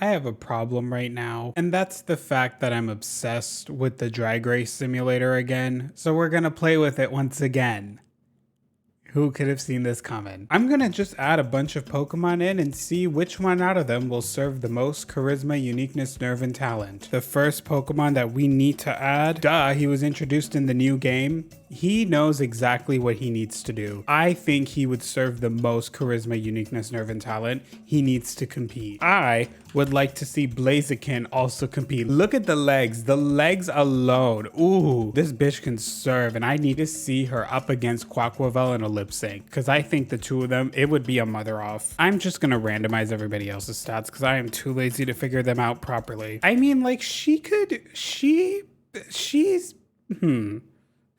I have a problem right now, and that's the fact that I'm obsessed with the Drag Race Simulator again, so we're gonna play with it once again. Who could have seen this coming? I'm gonna just add a bunch of Pokemon in and see which one out of them will serve the most charisma, uniqueness, nerve, and talent. The first Pokemon that we need to add, he was introduced in the new game. He knows exactly what he needs to do. I think he would serve the most charisma, uniqueness, nerve, and talent. He needs to compete. I would like to see Blaziken also compete. Look at the legs alone. Ooh, this bitch can serve, and I need to see her up against Quaquavel in a lip sync, because I think the two of them, it would be a mother off. I'm just gonna randomize everybody else's stats because I am too lazy to figure them out properly. I mean, like,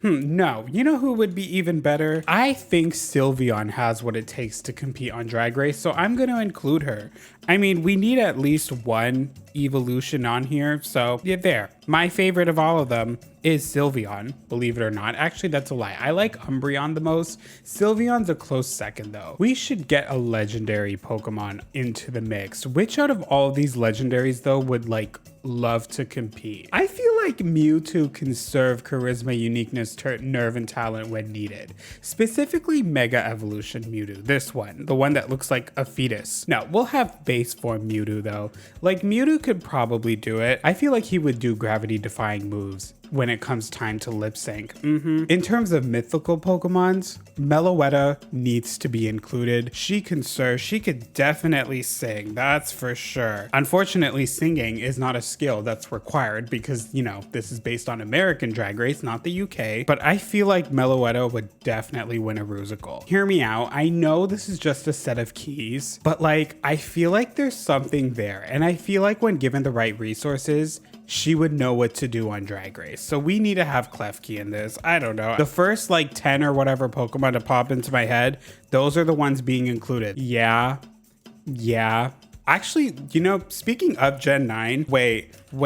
no. You know who would be even better? I think Sylveon has what it takes to compete on Drag Race, so I'm going to include her. I mean, we need at least one evolution on here, so yeah, there. My favorite of all of them is Sylveon, believe it or not. Actually, that's a lie. I like Umbreon the most. Sylveon's a close second, though. We should get a legendary Pokemon into the mix. Which out of all of these legendaries, though, would, like, love to compete? I feel like Mewtwo can serve charisma, uniqueness, nerve, and talent when needed. Specifically Mega Evolution Mewtwo, this one, the one that looks like a fetus. Now, we'll have base form Mewtwo though. Like, Mewtwo could probably do it. I feel like he would do gravity defying moves when it comes time to lip sync. In terms of mythical Pokemons, Meloetta needs to be included. She can serve, she could definitely sing, that's for sure. Unfortunately, singing is not a skill that's required because, you know, this is based on American Drag Race, not the UK, but I feel like Meloetta would definitely win a Rusical. Hear me out, I know this is just a set of keys, but like, I feel like there's something there, and I feel like when given the right resources, she would know what to do on Drag Race. So we need to have Klefki in this. I don't know. The first like 10 or whatever Pokemon to pop into my head, those are the ones being included. Yeah. Actually, you know, speaking of Gen 9, wait. Oh,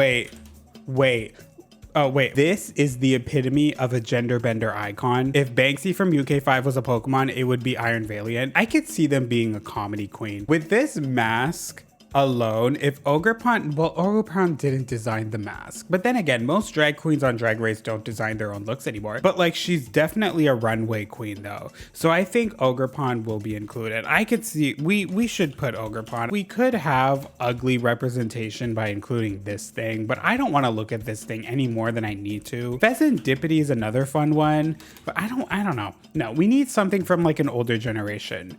wait. This is the epitome of a gender bender icon. If Banksy from UK5 was a Pokemon, it would be Iron Valiant. I could see them being a comedy queen. With this mask alone, if Ogerpon didn't design the mask, but then again, most drag queens on Drag Race don't design their own looks anymore, but like, she's definitely a runway queen though, so I think Ogerpon will be included. I could see we should put Ogerpon. We could have ugly representation by including this thing, but I don't want to look at this thing any more than I need to. Pheasantipity is another fun one, but I don't know. No, we need something from like an older generation.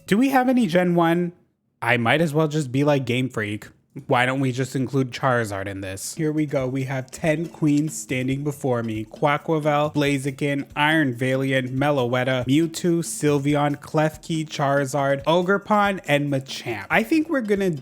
Do we have any Gen 1? I might as well just be like Game Freak. Why don't we just include Charizard in this? Here we go. We have 10 queens standing before me. Quaquavel, Blaziken, Iron Valiant, Meloetta, Mewtwo, Sylveon, Klefki, Charizard, Ogerpon, and Machamp. I think we're gonna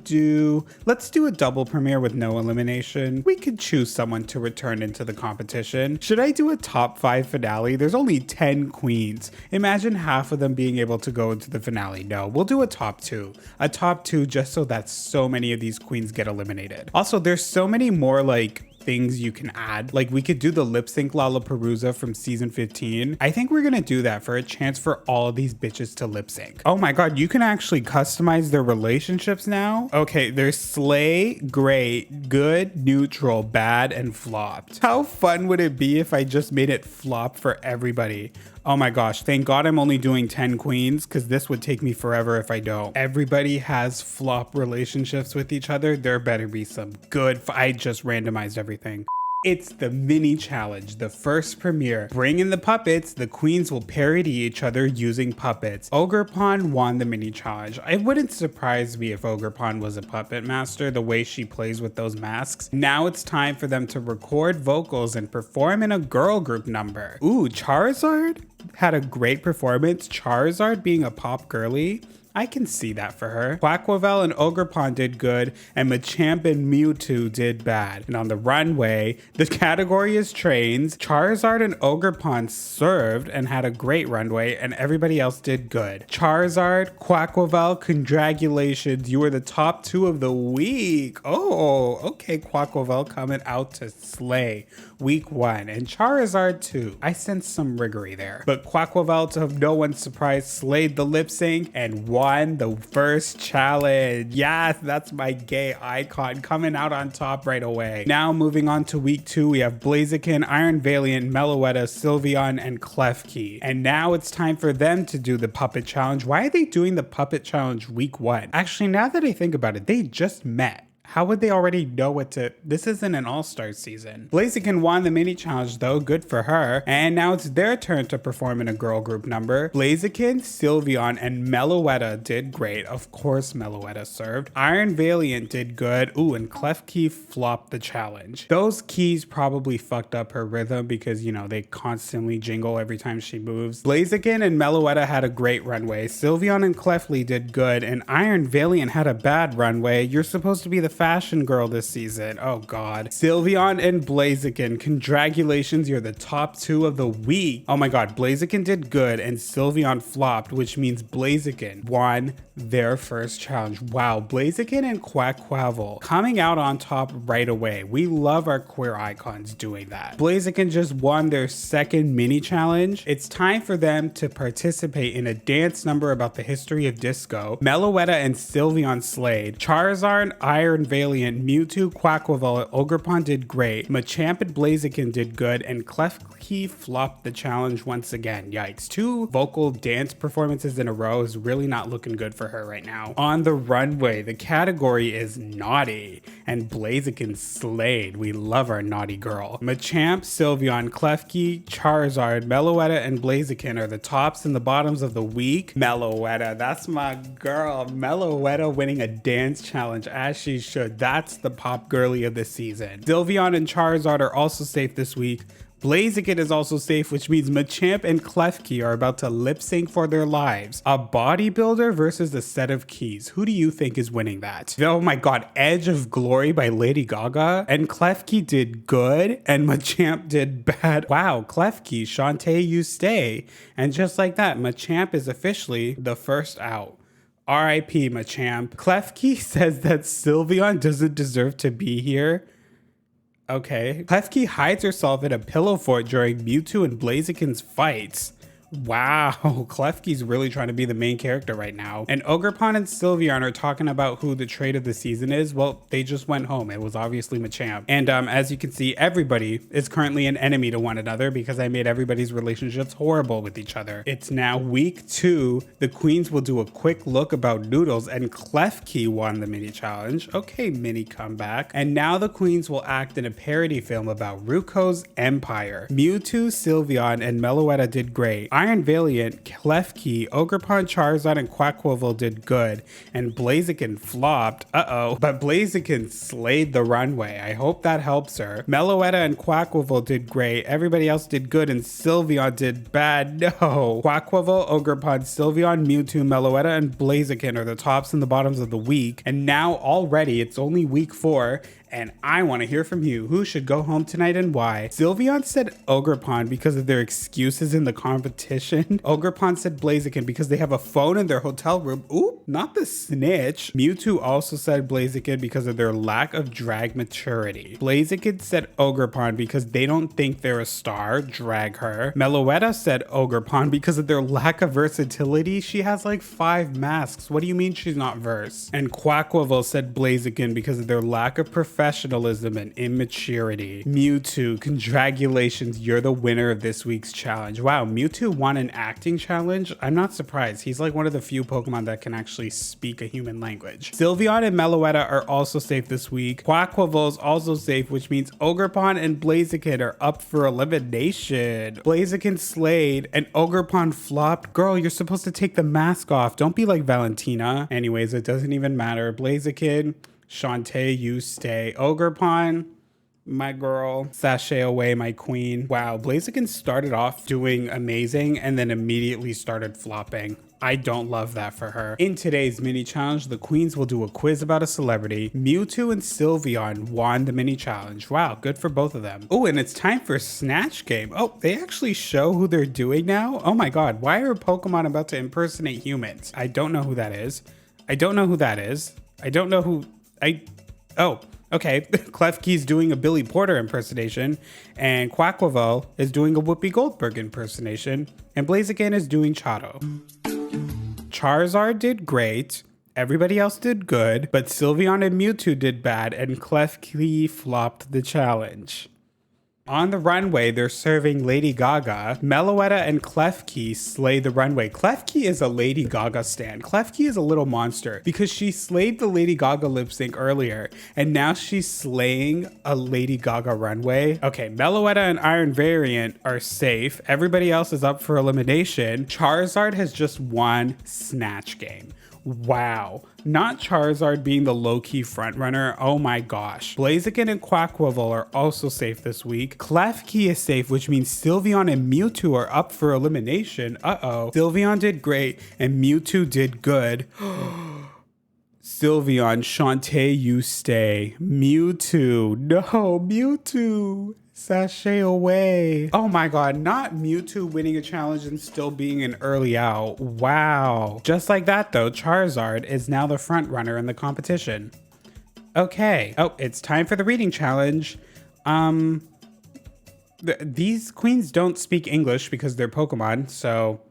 let's do a double premiere with no elimination. We could choose someone to return into the competition. Should I do a top 5 finale? There's only 10 queens. Imagine half of them being able to go into the finale. No, we'll do a top 2. A top 2 just so that so many of these queens get eliminated. Also, there's so many more like things you can add. Like, we could do the lip sync lalapaRUza from season 15. I think we're gonna do that for a chance for all of these bitches to lip sync. Oh my god, you can actually customize their relationships now? Okay, there's slay, great, good, neutral, bad, and flopped. How fun would it be if I just made it flop for everybody? Oh my gosh, thank God I'm only doing 10 queens, because this would take me forever if I don't. Everybody has flop relationships with each other. There better be some good. I just randomized everything. It's the mini challenge, the first premiere. Bring in the puppets, the queens will parody each other using puppets. Ogerpon won the mini challenge. It wouldn't surprise me if Ogerpon was a puppet master, the way she plays with those masks. Now it's time for them to record vocals and perform in a girl group number. Ooh, Charizard had a great performance. Charizard being a pop girly, I can see that for her. Quaquavel and Ogerpon did good, and Machamp and Mewtwo did bad. And on the runway, the category is trains. Charizard and Ogerpon served and had a great runway, and everybody else did good. Charizard, Quaquavel, congratulations. You were the top 2 of the week. Oh, okay, Quaquavel coming out to slay. Week 1, and Charizard 2. I sense some riggery there. But Quaquavel, to no one's surprise, slayed the lip sync and won won the first challenge. Yes, that's my gay icon coming out on top right away. Now moving on to week 2, we have Blaziken, Iron Valiant, Meloetta, Sylveon, and Klefki. And now it's time for them to do the puppet challenge. Why are they doing the puppet challenge week 1? Actually, now that I think about it, they just met. How would they already know what to... This isn't an all-star season. Blaziken won the mini challenge though, good for her. And now it's their turn to perform in a girl group number. Blaziken, Sylveon, and Meloetta did great. Of course Meloetta served. Iron Valiant did good. Ooh, and Klefki flopped the challenge. Those keys probably fucked up her rhythm because, you know, they constantly jingle every time she moves. Blaziken and Meloetta had a great runway. Sylveon and Klefki did good. And Iron Valiant had a bad runway. You're supposed to be the fashion girl this season. Oh god. Sylveon and Blaziken, congratulations, you're the top 2 of the week. Oh my god, Blaziken did good and Sylveon flopped, which means Blaziken won their first challenge. Wow, Blaziken and Quackquavel coming out on top right away. We love our queer icons doing that. Blaziken just won their second mini challenge. It's time for them to participate in a dance number about the history of disco. Meloetta and Sylveon slayed. Charizard, Iron Valiant, Mewtwo, Quackquavel, and Ogerpon did great. Machamp and Blaziken did good, and Klefki flopped the challenge once again. Yikes. 2 vocal dance performances in a row is really not looking good for her right now. On the runway, the category is naughty, and Blaziken slayed. We love our naughty girl. Machamp, Sylveon, Klefki, Charizard, Meloetta, and Blaziken are the tops and the bottoms of the week. Meloetta, that's my girl. Meloetta winning a dance challenge as she should. That's the pop girly of the season. Sylveon and Charizard are also safe this week. Blaziken is also safe, which means Machamp and Klefki are about to lip sync for their lives. A bodybuilder versus a set of keys. Who do you think is winning that? Oh my god, Edge of Glory by Lady Gaga. And Klefki did good and Machamp did bad. Wow, Klefki, Shantae, you stay. And just like that, Machamp is officially the first out. R.I.P. Machamp. Klefki says that Sylveon doesn't deserve to be here. Okay. Klefki hides herself in a pillow fort during Mewtwo and Blaziken's fights. Wow, Klefki's really trying to be the main character right now. And Ogerpon and Sylveon are talking about who the trade of the season is. Well, they just went home. It was obviously Machamp. And as you can see, everybody is currently an enemy to one another because I made everybody's relationships horrible with each other. It's now week 2. The queens will do a quick look about noodles and Klefki won the mini challenge. Okay, mini comeback. And now the queens will act in a parody film about Ruko's empire. Mewtwo, Sylveon, and Meloetta did great. Iron Valiant, Klefki, Ogerpon, Charizard, and Quackquavel did good, and Blaziken flopped. But Blaziken slayed the runway. I hope that helps her. Meloetta and Quackquavel did great. Everybody else did good, and Sylveon did bad. No. Quackquavel, Ogerpon, Sylveon, Mewtwo, Meloetta, and Blaziken are the tops and the bottoms of the week. And now already it's only week 4. And I want to hear from you. Who should go home tonight and why? Sylveon said Ogerpon because of their excuses in the competition. Ogerpon said Blaziken because they have a phone in their hotel room. Ooh, not the snitch. Mewtwo also said Blaziken because of their lack of drag maturity. Blaziken said Ogerpon because they don't think they're a star. Drag her. Meloetta said Ogerpon because of their lack of versatility. She has like 5 masks. What do you mean she's not verse? And Quackquavel said Blaziken because of their lack of professionalism and immaturity. Mewtwo, congratulations, you're the winner of this week's challenge. Wow, Mewtwo won an acting challenge? I'm not surprised. He's like one of the few Pokemon that can actually speak a human language. Sylveon and Meloetta are also safe this week. Quackquavel is also safe, which means Ogerpon and Blaziken are up for elimination. Blaziken slayed and Ogerpon flopped. Girl, you're supposed to take the mask off. Don't be like Valentina. Anyways, it doesn't even matter. Blaziken, Shantae, you stay. Ogerpon, my girl. Sashay away, my queen. Wow, Blaziken started off doing amazing and then immediately started flopping. I don't love that for her. In today's mini challenge, the queens will do a quiz about a celebrity. Mewtwo and Sylveon won the mini challenge. Wow, good for both of them. Oh, and it's time for Snatch game. Oh, they actually show who they're doing now? Oh my god, why are Pokemon about to impersonate humans? I don't know who that is. I don't know who that is. I don't know who... Oh, okay. Klefki's doing a Billy Porter impersonation, and Quackquavel is doing a Whoopi Goldberg impersonation, and Blaziken is doing Chato. Charizard did great. Everybody else did good, but Sylveon and Mewtwo did bad, and Klefki flopped the challenge. On the runway, they're serving Lady Gaga. Meloetta and Klefki slay the runway. Klefki is a Lady Gaga stan. Klefki is a little monster because she slayed the Lady Gaga lip sync earlier, and now she's slaying a Lady Gaga runway. Okay, Meloetta and Iron Variant are safe. Everybody else is up for elimination. Charizard has just won Snatch game. Wow. Not Charizard being the low-key frontrunner. Oh my gosh. Blaziken and Quaquaval are also safe this week. Klefki is safe, which means Sylveon and Mewtwo are up for elimination. Uh-oh. Sylveon did great and Mewtwo did good. Sylveon, Shantae, you stay. Mewtwo. No, Mewtwo. Sashay away. Oh my god, not Mewtwo winning a challenge and still being an early out. Wow. Just like that though, Charizard is now the front runner in the competition. Okay. Oh, it's time for the reading challenge. These queens don't speak English because they're Pokemon, so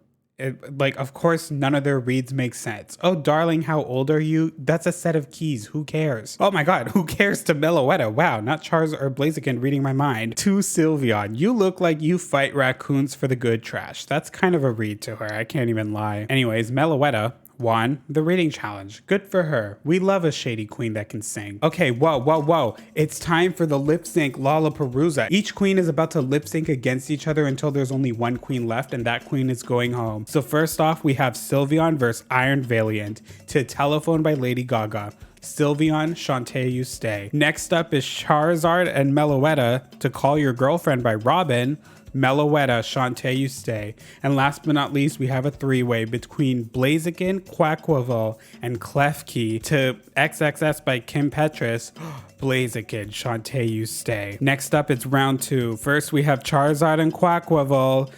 of course, none of their reads make sense. Oh, darling, how old are you? That's a set of keys. Who cares? Oh my god, who cares to Meloetta? Wow, not Charizard or Blaziken reading my mind. To Sylveon, you look like you fight raccoons for the good trash. That's kind of a read to her. I can't even lie. Anyways, Meloetta won the reading challenge. Good for her. We love a shady queen that can sing. Okay, whoa. It's time for the lip sync lalapaRUza. Each queen is about to lip sync against each other until there's only one queen left, and that queen is going home. So first off, we have Sylveon versus Iron Valiant to Telephone by Lady Gaga. Sylveon, Shantae, you stay. Next up is Charizard and Meloetta to Call Your Girlfriend by Robin. Meloetta, Shantae, you stay. And last but not least, we have a three-way between Blaziken, Quaquaval, and Klefki to XXS by Kim Petras. Blaziken, Shantae, you stay. Next up, it's round two. First, we have Charizard and Quaquaval.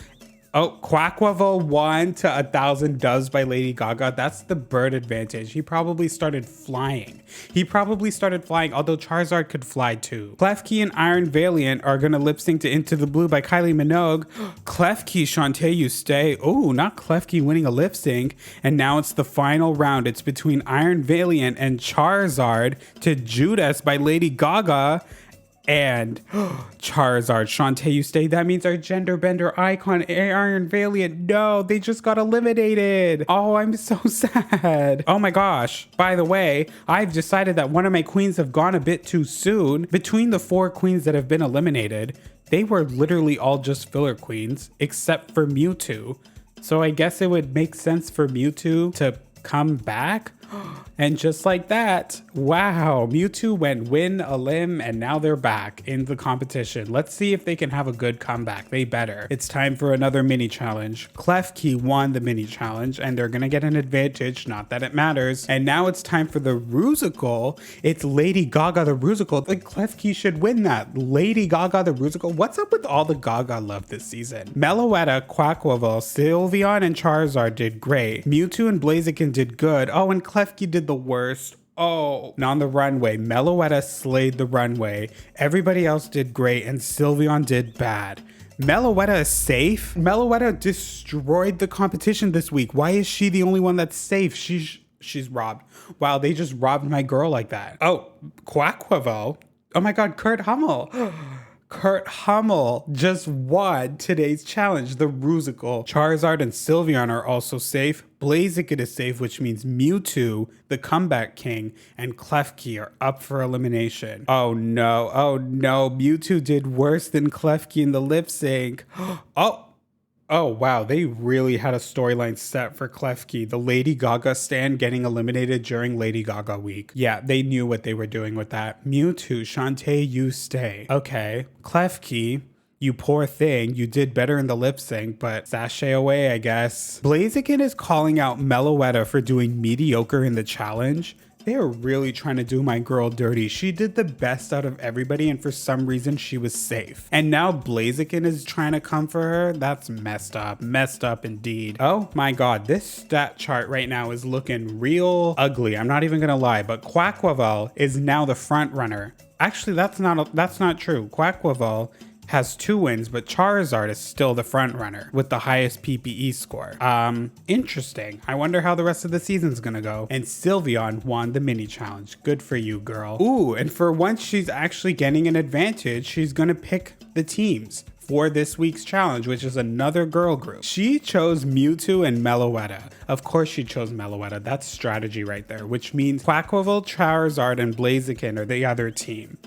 Oh, Quaquaval won to 1,000 Doves by Lady Gaga. That's the bird advantage. He probably started flying. Although Charizard could fly too. Klefki and Iron Valiant are gonna lip sync to Into the Blue by Kylie Minogue. Klefki, Shantae, you stay. Oh, not Klefki winning a lip sync. And now it's the final round. It's between Iron Valiant and Charizard to Judas by Lady Gaga. And Charizard, Shantae, you stay. That means our gender bender icon, Iron Valiant. No, they just got eliminated. Oh, I'm so sad. Oh my gosh. By the way, I've decided that one of my queens have gone a bit too soon. Between the 4 queens that have been eliminated, they were literally all just filler queens, except for Mewtwo. So I guess it would make sense for Mewtwo to come back. And just like that, wow, Mewtwo went win a limb and now they're back in the competition. Let's see if they can have a good comeback. They better. It's time for another mini challenge. Klefki won the mini challenge and they're gonna get an advantage, not that it matters. And now it's time for the Rusical. It's Lady Gaga the Rusical. Like Klefki should win that. Lady Gaga the Rusical. What's up with all the Gaga love this season? Meloetta, Quaquaval, Sylveon, and Charizard did great. Mewtwo and Blaziken did good. Oh, and Klefki did the worst. Oh, and on the runway, Meloetta slayed the runway. Everybody else did great and Sylveon did bad. Meloetta is safe? Meloetta destroyed the competition this week. Why is she the only one that's safe? She's robbed. Wow, they just robbed my girl like that. Oh, Quaquaval. Oh my god, Kurt Hummel. Kurt Hummel just won today's challenge, the Rusical. Charizard and Sylveon are also safe. Blaziken is safe, which means Mewtwo, the comeback king, and Klefki are up for elimination. Oh no, Mewtwo did worse than Klefki in the lip sync. Oh wow, they really had a storyline set for Klefki, the Lady Gaga stan getting eliminated during Lady Gaga week. Yeah, they knew what they were doing with that. Mewtwo, Shantae, you stay. Okay, Klefki, you poor thing, you did better in the lip sync, but sashay away, I guess. Blaziken is calling out Meloetta for doing mediocre in the challenge. They are really trying to do my girl dirty. She did the best out of everybody and for some reason she was safe. And now Blaziken is trying to come for her? That's messed up indeed. Oh my god, this stat chart right now is looking real ugly. I'm not even gonna lie, but Quaquaval is now the front runner. Actually, that's not true. Quaquaval has 2 wins, but Charizard is still the front runner with the highest PPE score. Interesting. I wonder how the rest of the season's gonna go. And Sylveon won the mini challenge. Good for you, girl. Ooh, and for once she's actually getting an advantage, she's gonna pick the teams for this week's challenge, which is another girl group. She chose Mewtwo and Meloetta. Of course she chose Meloetta. That's strategy right there, which means Quaquaval, Charizard, and Blaziken are the other team.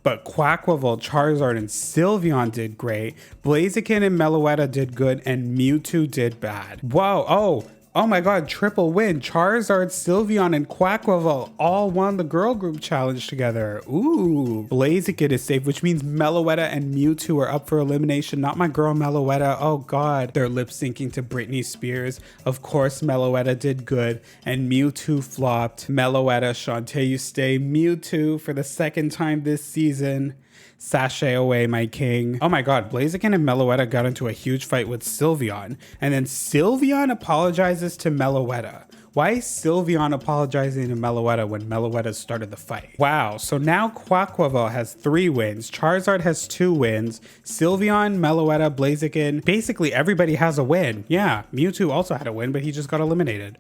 But Quaquaval, Charizard, and Sylveon did great. Blaziken and Meloetta did good, and Mewtwo did bad. Whoa, oh my god, triple win. Charizard, Sylveon, and Quaquaval all won the girl group challenge together. Ooh. Blaziken is safe, which means Meloetta and Mewtwo are up for elimination. Not my girl Meloetta. Oh god. They're lip syncing to Britney Spears. Of course, Meloetta did good, and Mewtwo flopped. Meloetta, Shantae, you stay. Mewtwo for the second time this season. Sashay away, my king. Oh my god, Blaziken and Meloetta got into a huge fight with Sylveon, and then Sylveon apologizes to Meloetta. Why is Sylveon apologizing to Meloetta when Meloetta started the fight? Wow, so now Quaquaval has 3 wins, Charizard has 2 wins, Sylveon, Meloetta, Blaziken, basically everybody has a win. Yeah, Mewtwo also had a win, but he just got eliminated.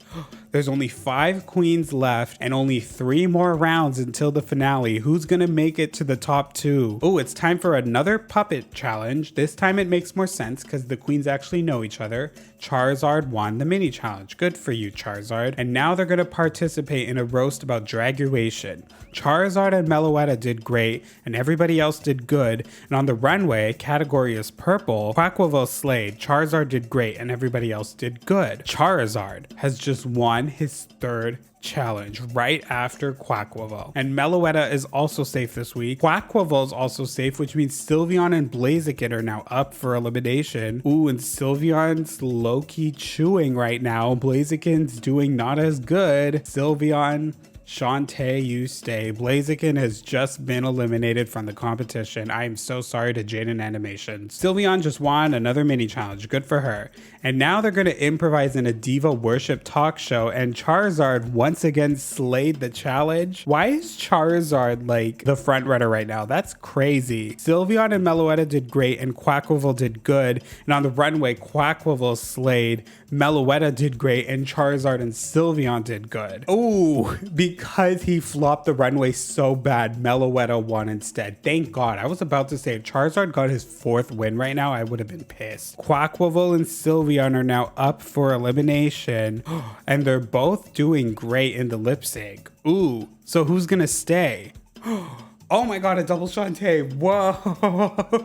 There's only 5 queens left and only 3 more rounds until the finale. Who's gonna make it to the top 2? Oh, it's time for another puppet challenge. This time it makes more sense because the queens actually know each other. Charizard won the mini challenge. Good for you, Charizard. And now they're gonna participate in a roast about Draguation. Charizard and Meloetta did great, and everybody else did good. And on the runway, category is purple, Quaquaval slayed. Charizard did great, and everybody else did good. Charizard has just won his 3rd challenge right after Quaquaval. And Meloetta is also safe this week. Quaquaval is also safe, which means Sylveon and Blaziken are now up for elimination. Ooh, and Sylveon's low-key chewing right now. Blaziken's doing not as good. Sylveon, Shantae, you stay. Blaziken has just been eliminated from the competition. I am so sorry to Jaden Animations. Sylveon just won another mini challenge. Good for her. And now they're going to improvise in a diva worship talk show, and Charizard once again slayed the challenge. Why is Charizard like the front runner right now? That's crazy. Sylveon and Meloetta did great, and Quaquaval did good. And on the runway, Quaquaval slayed, Meloetta did great, and Charizard and Sylveon did good. Ooh, because he flopped the runway so bad, Meloetta won instead. Thank God. I was about to say if Charizard got his 4th win right now, I would have been pissed. Quaquaval and Sylveon are now up for elimination, and they're both doing great in the lip sync. Ooh, so who's gonna stay? Oh my god, a double Shantae. Whoa.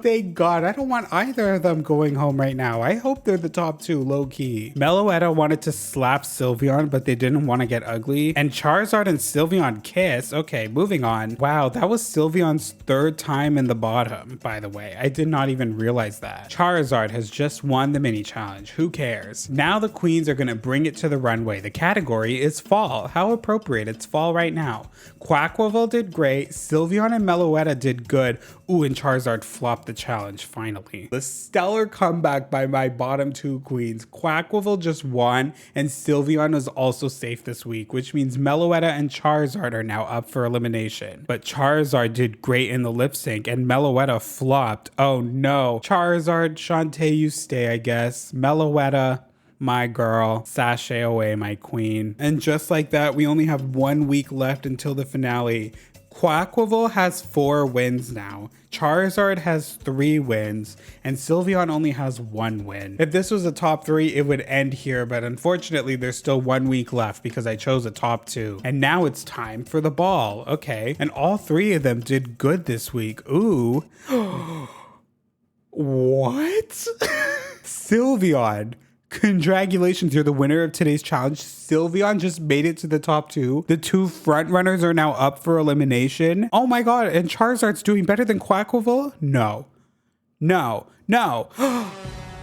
Thank God. I don't want either of them going home right now. I hope they're the top 2, low-key. Meloetta wanted to slap Sylveon, but they didn't want to get ugly. And Charizard and Sylveon kiss. Okay, moving on. Wow, that was Sylveon's 3rd time in the bottom, by the way. I did not even realize that. Charizard has just won the mini challenge. Who cares? Now the queens are going to bring it to the runway. The category is fall. How appropriate. It's fall right now. Quaquaval did great. Sylveon and Meloetta did good. Ooh, and Charizard flopped the challenge finally. The stellar comeback by my bottom 2 queens. Quaquaval just won, and Sylveon is also safe this week, which means Meloetta and Charizard are now up for elimination. But Charizard did great in the lip sync, and Meloetta flopped. Oh no. Charizard, Shantae, you stay, I guess. Meloetta, my girl, sashay away, my queen. And just like that, we only have 1 week left until the finale. Quaquaval has 4 wins now. Charizard has 3 wins, and Sylveon only has 1 win. If this was a top 3, it would end here, but unfortunately there's still 1 week left because I chose a top 2. And now it's time for the ball. Okay, and all 3 of them did good this week. Ooh. What? Sylveon. Congratulations, you're the winner of today's challenge. Sylveon just made it to the top 2. The 2 front runners are now up for elimination. Oh my god, and Charizard's doing better than Quaquaval? No. No. No.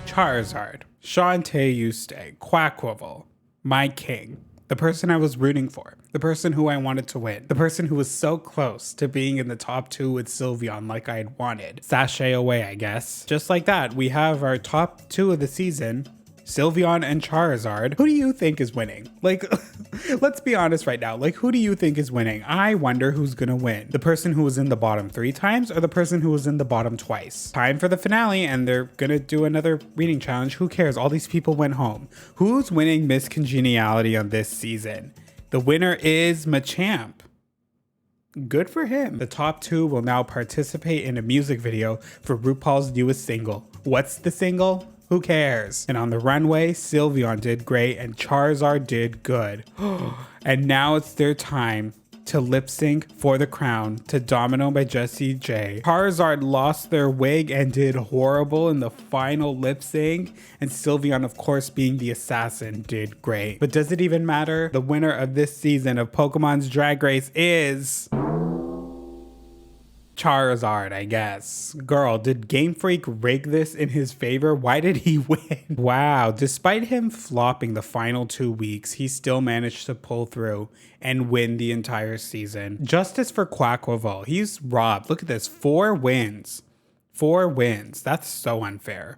Charizard. Shantae, you stay. Quaquaval. My king. The person I was rooting for. The person who I wanted to win. The person who was so close to being in the top 2 with Sylveon like I had wanted. Sashay away, I guess. Just like that, we have our top 2 of the season Sylveon and Charizard. Who do you think is winning? Like, let's be honest right now. Like, who do you think is winning? I wonder who's gonna win. The person who was in the bottom 3 times or the person who was in the bottom twice? Time for the finale, and they're gonna do another reading challenge. Who cares? All these people went home. Who's winning Miss Congeniality on this season? The winner is Machamp. Good for him. The top 2 will now participate in a music video for RuPaul's newest single. What's the single? Who cares? And on the runway, Sylveon did great and Charizard did good. And now it's their time to lip sync for the crown to Domino by Jessie J. Charizard lost their wig and did horrible in the final lip sync, and Sylveon, of course, being the assassin, did great. But does it even matter? The winner of this season of Pokemon's Drag Race is Charizard, I guess. Girl, did Game Freak rig this in his favor? Why did he win? Wow, despite him flopping the final 2 weeks, he still managed to pull through and win the entire season. Justice for Quackleval. He's robbed. Look at this, 4 wins. 4 wins. That's so unfair.